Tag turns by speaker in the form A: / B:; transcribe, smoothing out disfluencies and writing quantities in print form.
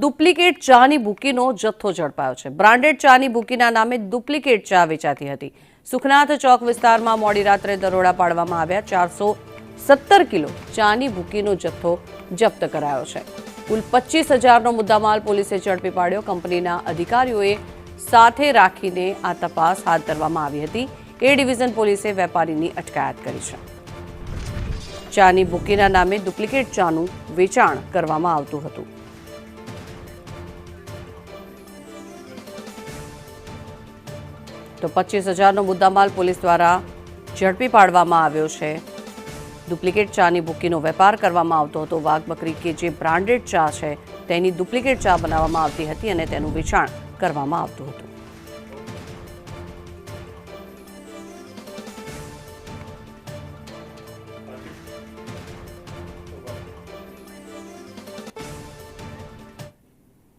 A: Duplicate ચાની ભૂકીનો જથ્થો ઝડપાયો છે। બ્રાન્ડેડ ચાની ભૂકીના નામે ડુપ્લિકેટ ચા વેચાતી હતી। સુખનાથ ચોક વિસ્તારમાં મોડી રાત્રે દરોડા પાડવામાં આવ્યા। 417 કિલો ચાની ભૂકીનો જથ્થો જપ્ત કરાયો છે। કુલ 25,000નો મુદ્દામાલ પોલીસે ઝડપી પાડ્યો। કંપનીના અધિકારીઓએ સાથે રાખીને આ તપાસ હાથ ધરવામાં આવી હતી। એ ડિવિઝન પોલીસે વેપારીની અટકાયત કરી છે। ચાની ભૂકીના નામે ડુપ્લિકેટ ચાનું વેચાણ કરવામાં આવતું હતું। તો 25,000નો મુદ્દામાલ પોલીસ દ્વારા ઝડપી પાડવામાં આવ્યો છે। ડુપ્લિકેટ ચાની ભૂકીનો વેપાર કરવામાં આવતો હતો। વાઘ બકરી કે જે બ્રાન્ડેડ ચા છે તેની ડુપ્લિકેટ ચા બનાવવામાં આવતી હતી અને તેનું વેચાણ કરવામાં આવતું હતું।